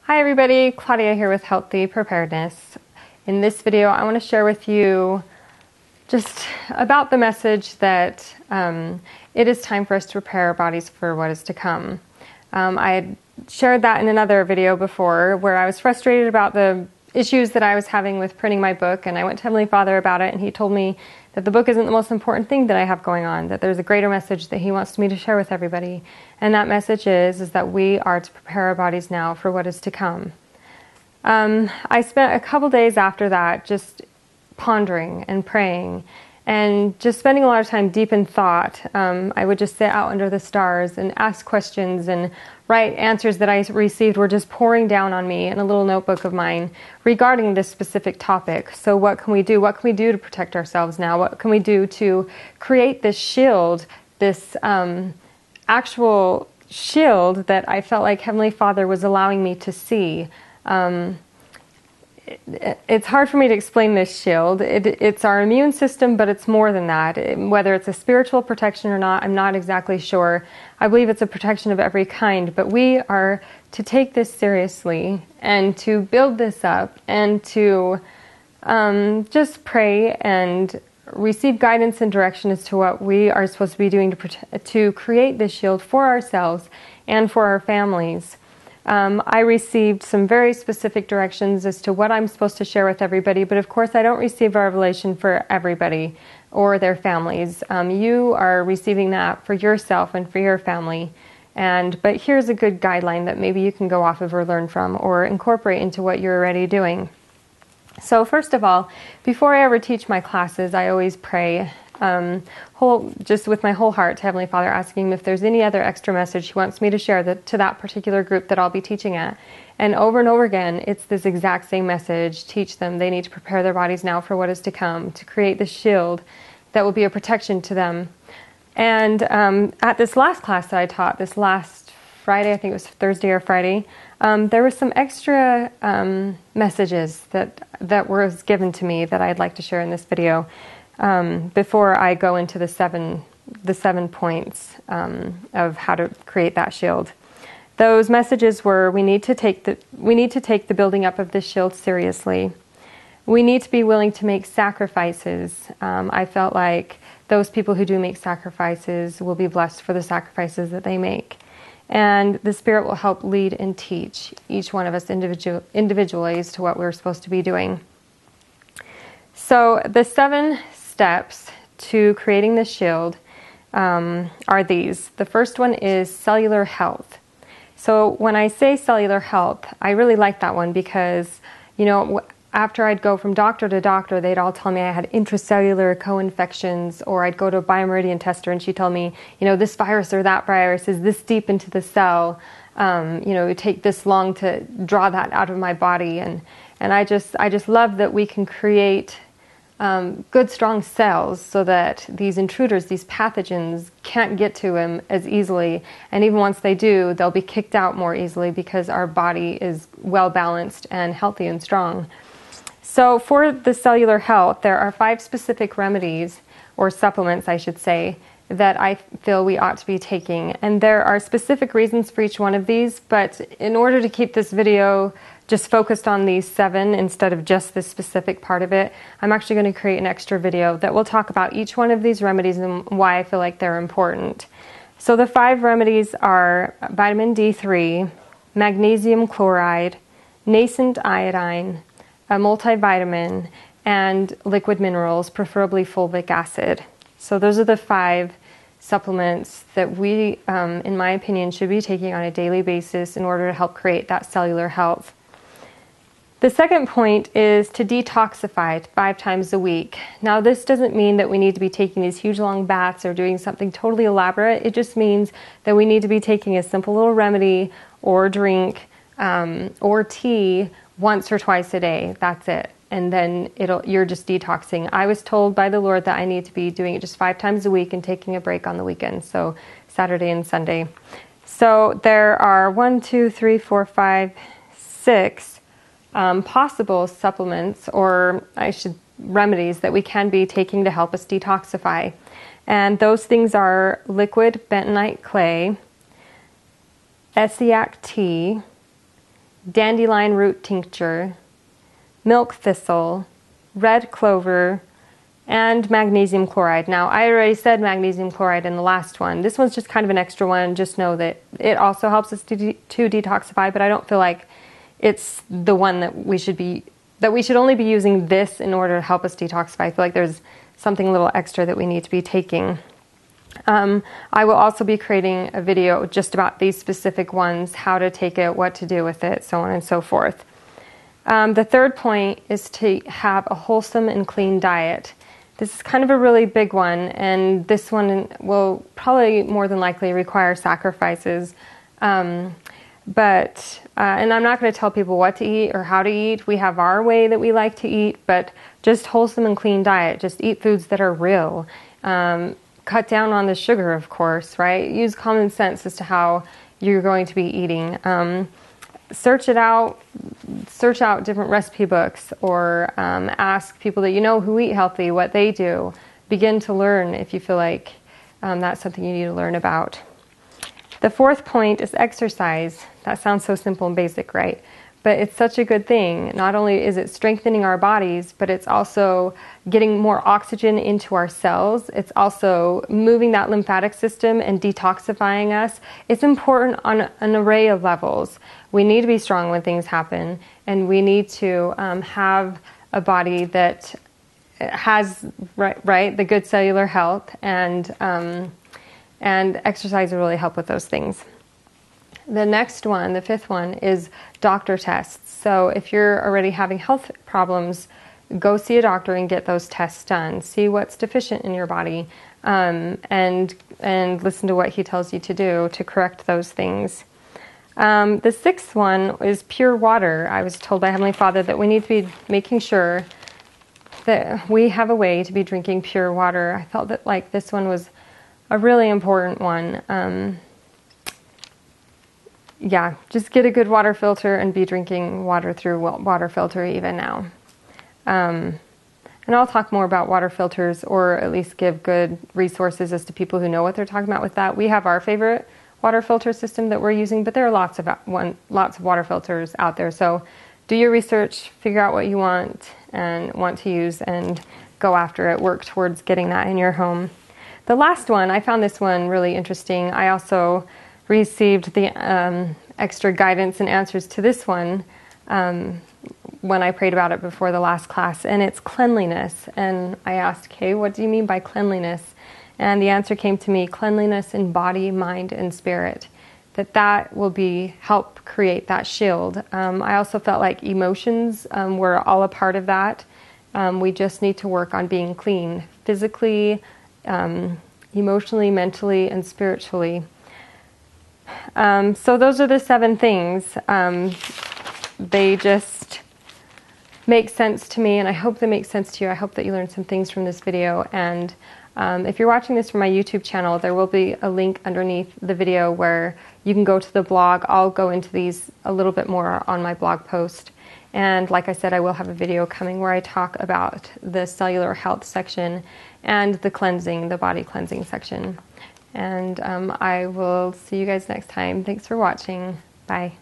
Hi everybody, Claudia here with Healthy Preparedness. In this video I want to share with you just about the message that it is time for us to prepare our bodies for what is to come. I had shared that in another video before where I was frustrated about the issues that I was having with printing my book, and I went to Heavenly Father about it, and He told me that the book isn't the most important thing that I have going on, that there's a greater message that He wants me to share with everybody. And that message is that we are to prepare our bodies now for what is to come. I spent a couple days after that just pondering and praying and just spending a lot of time deep in thought. I would just sit out under the stars and ask questions, and right answers that I received were just pouring down on me in a little notebook of mine regarding this specific topic. So what can we do? What can we do to protect ourselves now? What can we do to create this shield, this actual shield that I felt like Heavenly Father was allowing me to see? It's hard for me to explain this shield. It's our immune system, but it's more than that. Whether it's a spiritual protection or not, I'm not exactly sure. I believe it's a protection of every kind, but we are to take this seriously and to build this up and to just pray and receive guidance and direction as to what we are supposed to be doing to create this shield for ourselves and for our families. I received some very specific directions as to what I'm supposed to share with everybody, but of course I don't receive a revelation for everybody or their families. You are receiving that for yourself and for your family. But here's a good guideline that maybe you can go off of or learn from or incorporate into what you're already doing. So first of all, before I ever teach my classes, I always pray just with my whole heart to Heavenly Father, asking Him if there's any other extra message He wants me to share to that particular group that I'll be teaching at. And over again, it's this exact same message. Teach them. They need to prepare their bodies now for what is to come, to create the shield that will be a protection to them. And at this last class that I taught, this last Friday, I think it was Thursday or Friday, there were some extra messages that was given to me that I'd like to share in this video. Before I go into the seven points of how to create that shield. Those messages were: we need to take the building up of this shield seriously. We need to be willing to make sacrifices. I felt like those people who do make sacrifices will be blessed for the sacrifices that they make. And the Spirit will help lead and teach each one of us individually as to what we're supposed to be doing. So the 7 steps to creating the shield are these. The first one is cellular health. So when I say cellular health, I really like that one because, after I'd go from doctor to doctor, they'd all tell me I had intracellular co-infections, or I'd go to a biomeridian tester and she'd tell me, this virus or that virus is this deep into the cell. It would take this long to draw that out of my body. And I just love that we can create good, strong cells so that these intruders, these pathogens, can't get to them as easily. And even once they do, they'll be kicked out more easily because our body is well balanced and healthy and strong. So for the cellular health, there are 5 specific remedies, or supplements, I should say, that I feel we ought to be taking. And there are specific reasons for each one of these, but in order to keep this video just focused on these 7 instead of just this specific part of it, I'm actually going to create an extra video that will talk about each one of these remedies and why I feel like they're important. So the 5 remedies are vitamin D3, magnesium chloride, nascent iodine, a multivitamin, and liquid minerals, preferably fulvic acid. So those are the 5 supplements that we, in my opinion, should be taking on a daily basis in order to help create that cellular health. The second point is to detoxify 5 times a week. Now, this doesn't mean that we need to be taking these huge long baths or doing something totally elaborate. It just means that we need to be taking a simple little remedy or drink or tea once or twice a day. That's it. And then you're just detoxing. I was told by the Lord that I need to be doing it just 5 times a week and taking a break on the weekend, so Saturday and Sunday. So there are 1, 2, 3, 4, 5, 6 possible supplements, or remedies that we can be taking to help us detoxify. And those things are liquid bentonite clay, Essiac tea, dandelion root tincture, milk thistle, red clover, and magnesium chloride. Now, I already said magnesium chloride in the last one. This one's just kind of an extra one. Just know that it also helps us to detoxify, but I don't feel like it's the one that we should only be using this in order to help us detoxify. I feel like there's something a little extra that we need to be taking. I will also be creating a video just about these specific ones, how to take it, what to do with it, so on and so forth. The third point is to have a wholesome and clean diet. This is kind of a really big one, and this one will probably more than likely require sacrifices. And I'm not going to tell people what to eat or how to eat. We have our way that we like to eat, but just wholesome and clean diet. Just eat foods that are real. Cut down on the sugar, of course, right? Use common sense as to how you're going to be eating. Search out different recipe books, or ask people that you know who eat healthy what they do. Begin to learn if you feel like that's something you need to learn about. The fourth point is exercise. That sounds so simple and basic, right? But it's such a good thing. Not only is it strengthening our bodies, but it's also getting more oxygen into our cells. It's also moving that lymphatic system and detoxifying us. It's important on an array of levels. We need to be strong when things happen, and we need to have a body that has the good cellular health, and exercise will really help with those things. The next one, the fifth one, is doctor tests. So if you're already having health problems, go see a doctor and get those tests done. See what's deficient in your body, and listen to what he tells you to do to correct those things. The sixth one is pure water. I was told by Heavenly Father that we need to be making sure that we have a way to be drinking pure water. I felt that this one was a really important one. Yeah, just get a good water filter and be drinking water through water filter even now. And I'll talk more about water filters, or at least give good resources as to people who know what they're talking about with that. We have our favorite water filter system that we're using, but there are lots of water filters out there. So do your research, figure out what you want to use, and go after it. Work towards getting that in your home. The last one, I found this one really interesting. I also received the extra guidance and answers to this one when I prayed about it before the last class, and it's cleanliness. And I asked, okay, what do you mean by cleanliness? And the answer came to me: cleanliness in body, mind, and spirit. That will help create that shield. I also felt like emotions were all a part of that. We just need to work on being clean physically, emotionally, mentally, and spiritually. So those are the 7 things. They just make sense to me, and I hope they make sense to you. I hope that you learned some things from this video. And if you're watching this from my YouTube channel, there will be a link underneath the video where you can go to the blog. I'll go into these a little bit more on my blog post. And like I said, I will have a video coming where I talk about the cellular health section and the body cleansing section. And I will see you guys next time. Thanks for watching. Bye.